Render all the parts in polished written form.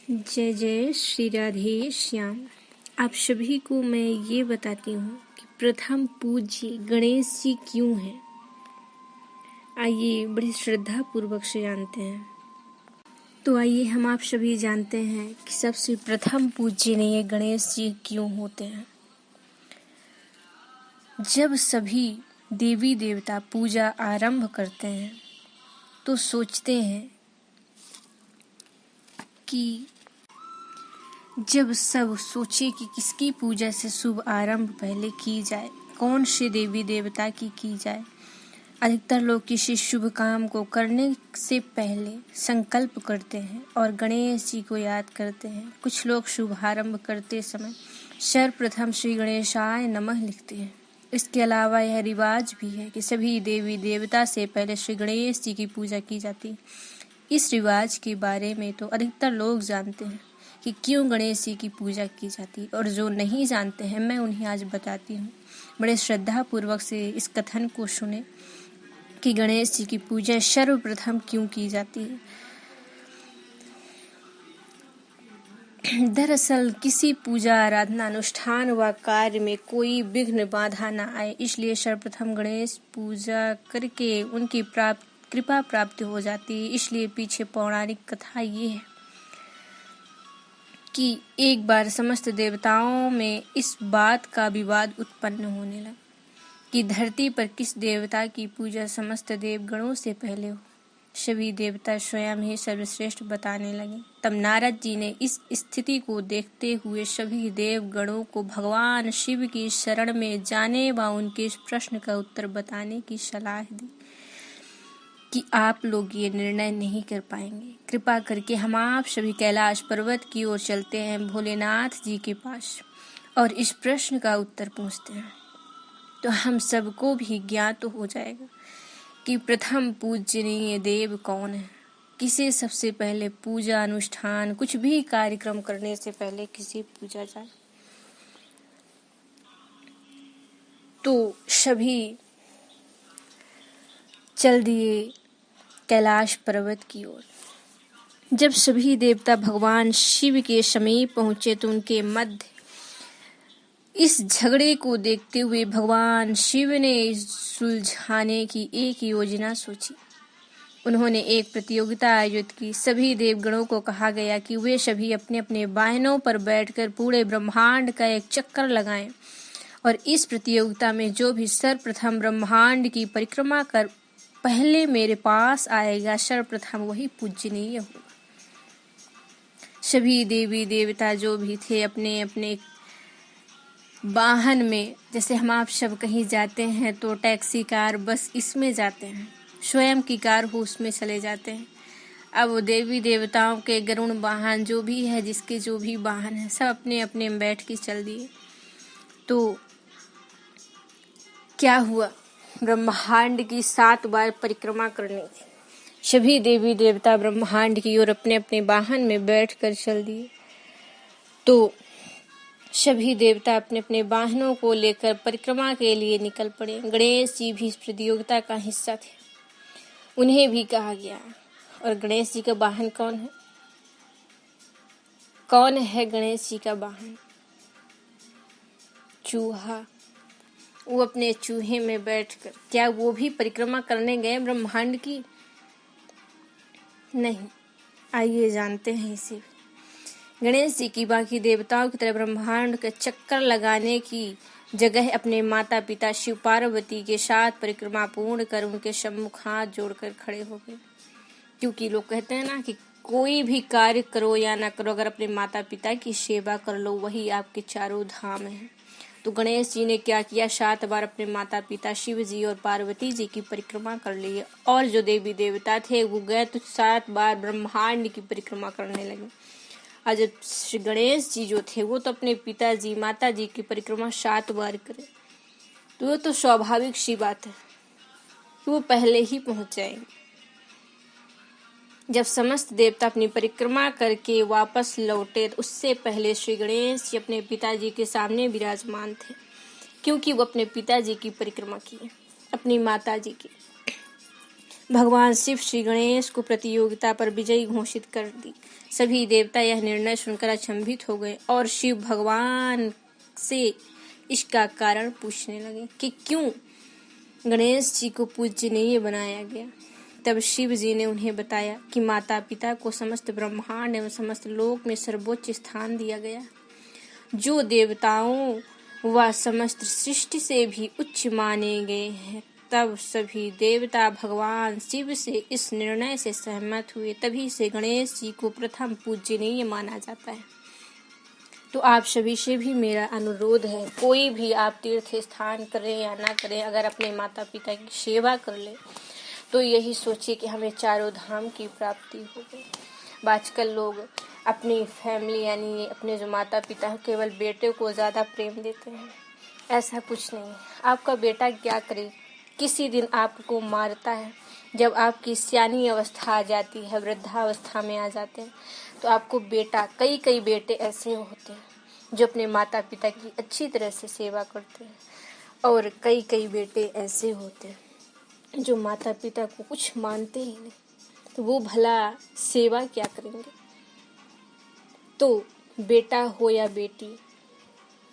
जय जय श्री राधे श्याम। आप सभी को मैं ये बताती हूँ कि प्रथम पूज्य गणेश जी क्यों हैं। आइए बड़ी श्रद्धा पूर्वक से जानते हैं। तो आइए हम आप सभी जानते हैं कि सबसे प्रथम पूजनीय गणेश जी क्यों होते हैं। जब सभी देवी देवता पूजा आरंभ करते हैं तो सोचते हैं कि जब सब सोचे कि किसकी पूजा से शुभ आरंभ पहले की जाए, कौन से देवी देवता की जाए, अधिकतर लोग किसी शुभ काम को करने से पहले संकल्प करते हैं और गणेश जी को याद करते हैं। कुछ लोग शुभारंभ करते समय सर्वप्रथम श्री गणेशाय नमः लिखते हैं। इसके अलावा यह रिवाज भी है कि सभी देवी देवता से पहले श्री गणेश जी की पूजा की जाती है। इस रिवाज के बारे में तो अधिकतर लोग जानते हैं कि क्यों गणेश जी की पूजा की जाती है, और जो नहीं जानते हैं मैं उन्हें आज बताती हूँ। बड़े श्रद्धा पूर्वक से इस कथन को सुने कि गणेश जी की पूजा सर्वप्रथम क्यों की जाती है। दरअसल किसी पूजा आराधना अनुष्ठान व कार्य में कोई विघ्न बाधा न आए, इसलिए सर्वप्रथम गणेश पूजा करके उनकी कृपा प्राप्ति हो जाती है। इसलिए पीछे पौराणिक कथा ये है कि एक बार समस्त देवताओं में इस बात का विवाद उत्पन्न होने लगा कि धरती पर किस देवता की पूजा समस्त देवगणों से पहले हो। सभी देवता स्वयं ही सर्वश्रेष्ठ बताने लगे। तब नारद जी ने इस स्थिति को देखते हुए सभी देवगणों को भगवान शिव की शरण में जाने व उनके इस प्रश्न का उत्तर बताने की सलाह दी कि आप लोग ये निर्णय नहीं कर पाएंगे। कृपा करके हम आप सभी कैलाश पर्वत की ओर चलते हैं, भोलेनाथ जी के पास, और इस प्रश्न का उत्तर पूछते हैं। तो हम सबको भी ज्ञात हो जाएगा कि प्रथम पूजनीय देव कौन है, किसे सबसे पहले पूजा अनुष्ठान कुछ भी कार्यक्रम करने से पहले किसे पूजा जाए। तो सभी चल दिए कैलाश पर्वत की ओर। जब सभी देवता भगवान शिव के समीप पहुंचे तो उनके मध्य इस झगड़े को देखते हुए भगवान शिव ने सुलझाने की एक योजना सोची। उन्होंने एक प्रतियोगिता आयोजित की। सभी देवगणों को कहा गया कि वे सभी अपने अपने वाहनों पर बैठकर पूरे ब्रह्मांड का एक चक्कर लगाएं, और इस प्रतियोगिता में जो भी सर्वप्रथम ब्रह्मांड की परिक्रमा कर पहले मेरे पास आएगा, सर्वप्रथम वही पूजनीय होगा। सभी देवी देवता जो भी थे अपने अपने वाहन में, जैसे हम आप सब कहीं जाते हैं तो टैक्सी, कार, बस इसमें जाते हैं, स्वयं की कार हो उसमें चले जाते हैं। अब वो देवी देवताओं के गरुड़ वाहन जो भी है, जिसके जो भी वाहन है, सब अपने अपने में बैठ के चल दिए। तो क्या हुआ, ब्रह्मांड की 7 बार परिक्रमा करनी थी। सभी देवी देवता ब्रह्मांड की ओर अपने अपने वाहन में बैठकर चल दिए। तो सभी देवता अपने अपने वाहनों को लेकर परिक्रमा के लिए निकल पड़े। गणेश जी भी इस प्रतियोगिता का हिस्सा थे, उन्हें भी कहा गया। और गणेश जी का वाहन कौन है? कौन है गणेश जी का वाहन? चूहा। वो अपने चूहे में बैठकर, क्या वो भी परिक्रमा करने गए ब्रह्मांड की? नहीं। आइए जानते हैं इसे। गणेश जी की बाकी देवताओं की तरह ब्रह्मांड का चक्कर लगाने की जगह अपने माता पिता शिव पार्वती के साथ परिक्रमा पूर्ण कर उनके सम्मुख हाथ जोड़कर खड़े हो गए। क्योंकि लोग कहते हैं ना कि कोई भी कार्य करो या ना करो, अगर अपने माता पिता की सेवा कर लो वही आपके चारों धाम है। तो गणेश जी ने क्या किया, 7 बार अपने माता पिता शिव जी और पार्वती जी की परिक्रमा कर ली। और जो देवी देवता थे वो गए तो 7 बार ब्रह्मांड की परिक्रमा करने लगे। और जब श्री गणेश जी जो थे वो तो अपने पिताजी माता जी की परिक्रमा 7 बार करे, तो वो तो स्वाभाविक सी बात है कि वो पहले ही पहुंच जाएंगे। जब समस्त देवता अपनी परिक्रमा करके वापस लौटे तो उससे पहले श्री गणेश जी अपने पिताजी के सामने विराजमान थे, क्योंकि वो अपने पिताजी की परिक्रमा की, अपनी माता जी की। भगवान शिव श्री गणेश को प्रतियोगिता पर विजयी घोषित कर दी। सभी देवता यह निर्णय सुनकर अचंभित हो गए और शिव भगवान से इसका कारण पूछने लगे कि क्यों गणेश जी को पूजनीय बनाया गया। तब शिव जी ने उन्हें बताया कि माता पिता को समस्त ब्रह्मांड एवं समस्त लोक में सर्वोच्च स्थान दिया गया, जो देवताओं व समस्त सृष्टि से भी उच्च माने गए हैं। तब सभी देवता भगवान शिव से इस निर्णय से सहमत हुए। तभी से गणेश जी को प्रथम पूजनीय माना जाता है। तो आप सभी से भी मेरा अनुरोध है, कोई भी आप तीर्थ स्थान करें या ना करें, अगर अपने माता पिता की सेवा कर ले तो यही सोचिए कि हमें चारों धाम की प्राप्ति हो गई। आजकल लोग अपनी फैमिली यानी अपने जो माता पिता हैं केवल बेटे को ज़्यादा प्रेम देते हैं। ऐसा कुछ नहीं है। आपका बेटा क्या करे, किसी दिन आपको मारता है। जब आपकी सियानी अवस्था आ जाती है, वृद्धावस्था में आ जाते हैं, तो आपको बेटा कई बेटे ऐसे होते हैं जो अपने माता पिता की अच्छी तरह से सेवा करते हैं, और कई बेटे ऐसे होते हैं जो माता पिता को कुछ मानते ही नहीं, तो वो भला सेवा क्या करेंगे। तो बेटा हो या बेटी,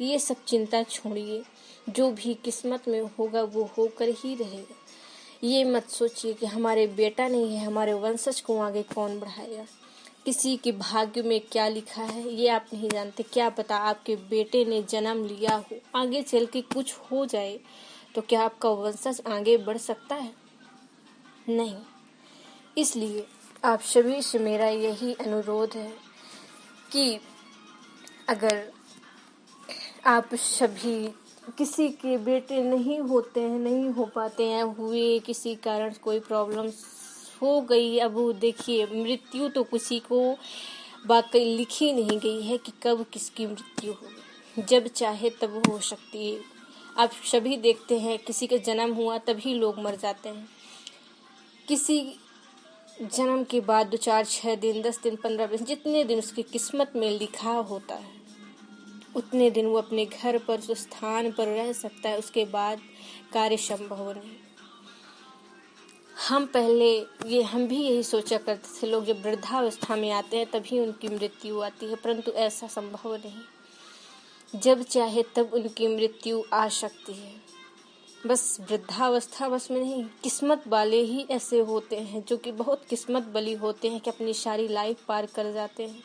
ये सब चिंता छोड़िए, जो भी किस्मत में होगा वो होकर ही रहेगा। ये मत सोचिए कि हमारे बेटा नहीं है, हमारे वंशज को आगे कौन बढ़ाएगा। किसी के भाग्य में क्या लिखा है ये आप नहीं जानते। क्या पता आपके बेटे ने जन्म लिया हो, आगे चल के कुछ हो जाए, तो क्या आपका वंशज आगे बढ़ सकता है? नहीं। इसलिए आप सभी से मेरा यही अनुरोध है कि अगर आप सभी किसी के बेटे नहीं होते हैं, नहीं हो पाते हैं, हुए किसी कारण कोई प्रॉब्लम हो गई, अब देखिए मृत्यु तो किसी को वाकई लिखी नहीं गई है कि कब किसकी मृत्यु होगी, जब चाहे तब हो सकती है। आप सभी देखते हैं किसी का जन्म हुआ तभी लोग मर जाते हैं, किसी जन्म के बाद 2, 4, 6 दिन, 10 दिन, 15 दिन, जितने दिन उसकी किस्मत में लिखा होता है उतने दिन वो अपने घर पर उस स्थान पर रह सकता है, उसके बाद कार्य संभव नहीं। हम भी यही सोचा करते थे, लोग जब वृद्धावस्था में आते हैं तभी उनकी मृत्यु आती है, परंतु ऐसा संभव नहीं। जब चाहे तब उनकी मृत्यु आ सकती है। बस वृद्धावस्था बस में नहीं, किस्मत वाले ही ऐसे होते हैं जो कि बहुत किस्मत वाली होते हैं कि अपनी सारी लाइफ पार कर जाते हैं,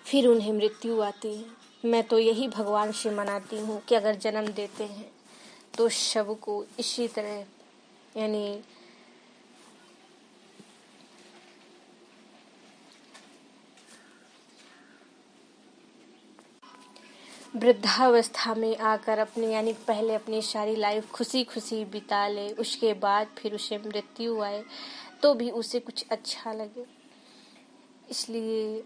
फिर उन्हें मृत्यु आती है। मैं तो यही भगवान से मनाती हूँ कि अगर जन्म देते हैं तो शव को इसी तरह यानी वृद्धावस्था में आकर अपनी यानी पहले अपनी सारी लाइफ खुशी खुशी बिता ले, उसके बाद फिर उसे मृत्यु आए तो भी उसे कुछ अच्छा लगे। इसलिए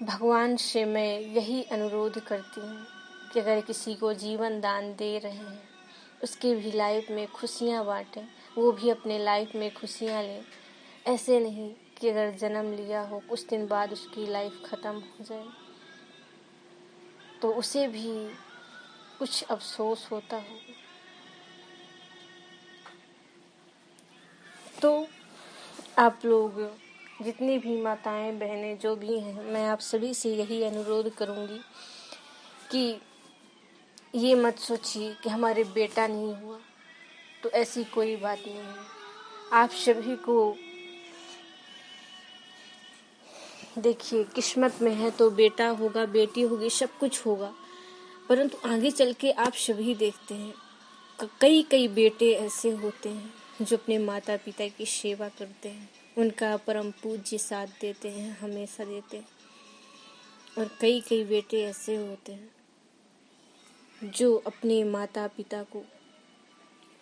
भगवान से मैं यही अनुरोध करती हूँ कि अगर किसी को जीवन दान दे रहे हैं उसकी भी लाइफ में खुशियाँ बांटें, वो भी अपने लाइफ में खुशियाँ लें। ऐसे नहीं कि अगर जन्म लिया हो कुछ दिन बाद उसकी लाइफ ख़त्म हो जाए तो उसे भी कुछ अफसोस होता होगा। तो आप लोग जितनी भी माताएं बहनें जो भी हैं, मैं आप सभी से यही अनुरोध करूंगी कि ये मत सोचिए कि हमारे बेटा नहीं हुआ, तो ऐसी कोई बात नहीं है। आप सभी को देखिए किस्मत में है तो बेटा होगा, बेटी होगी, सब कुछ होगा, परंतु आगे चल के आप सभी देखते हैं कई बेटे ऐसे होते हैं जो अपने माता पिता की सेवा करते हैं, उनका परम पूज्य साथ देते हैं, हमेशा देते हैं। और कई बेटे ऐसे होते हैं जो अपने माता पिता को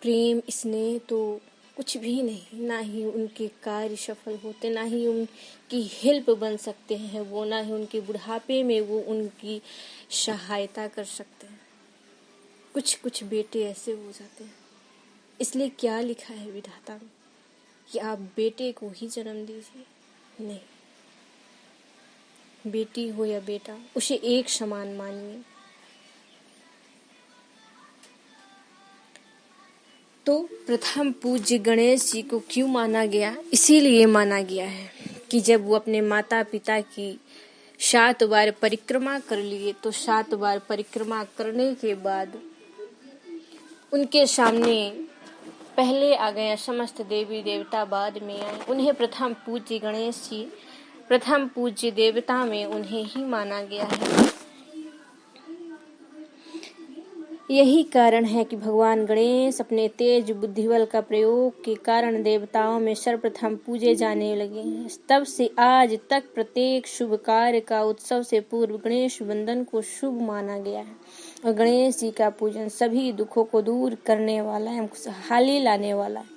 प्रेम स्नेह तो कुछ भी नहीं, ना ही उनके कार्य सफल होते, ना ही उनकी हेल्प बन सकते हैं वो, ना ही उनके बुढ़ापे में वो उनकी सहायता कर सकते हैं। कुछ बेटे ऐसे हो जाते हैं। इसलिए क्या लिखा है विधाता में कि आप बेटे को ही जन्म दीजिए? नहीं, बेटी हो या बेटा उसे एक समान मानिए। तो प्रथम पूज्य गणेश जी को क्यों माना गया? इसीलिए माना गया है कि जब वो अपने माता पिता की 7 बार परिक्रमा कर लिए, तो 7 बार परिक्रमा करने के बाद उनके सामने पहले आ गए समस्त देवी देवता, बाद में आए। उन्हें प्रथम पूज्य गणेश जी, प्रथम पूज्य देवता में उन्हें ही माना गया है। यही कारण है कि भगवान गणेश अपने तेज बुद्धिबल का प्रयोग के कारण देवताओं में सर्वप्रथम पूजे जाने लगे हैं। तब से आज तक प्रत्येक शुभ कार्य का उत्सव से पूर्व गणेश वंदन को शुभ माना गया है और गणेश जी का पूजन सभी दुखों को दूर करने वाला है, खुशहाली लाने वाला है।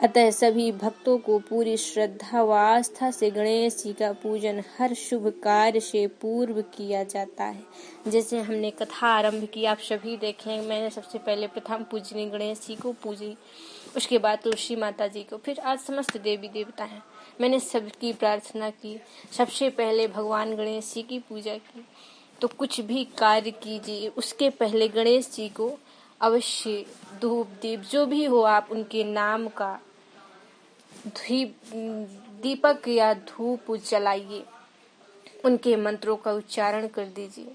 अतः सभी भक्तों को पूरी श्रद्धा व आस्था से गणेश जी का पूजन हर शुभ कार्य से पूर्व किया जाता है। जैसे हमने कथा आरंभ की, आप सभी देखें, मैंने सबसे पहले प्रथम पूजनीय गणेश जी को पूजी, उसके बाद तुलसी माता जी को, फिर आज समस्त देवी देवता हैं। मैंने सबकी प्रार्थना की, सबसे पहले भगवान गणेश जी की पूजा की। तो कुछ भी कार्य कीजिए उसके पहले गणेश जी को अवश्य धूप दीप जो भी हो, आप उनके नाम का दीपक या धूप जलाइए, उनके मंत्रों का उच्चारण कर दीजिए।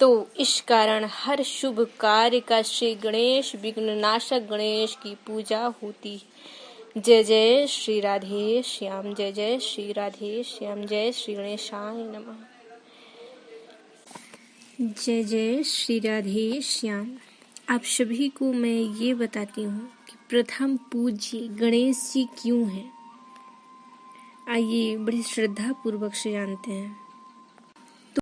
तो इस कारण हर शुभ कार्य का श्री गणेश विघ्न नाशक गणेश की पूजा होती है। जय जय श्री राधे श्याम, जय जय श्री राधे श्याम, जय श्री गणेशाय नमः। जय जय श्री राधे श्याम। आप सभी को मैं ये बताती हूँ कि प्रथम पूज्य गणेश जी क्यों हैं। आइए बड़ी श्रद्धा पूर्वक से जानते हैं।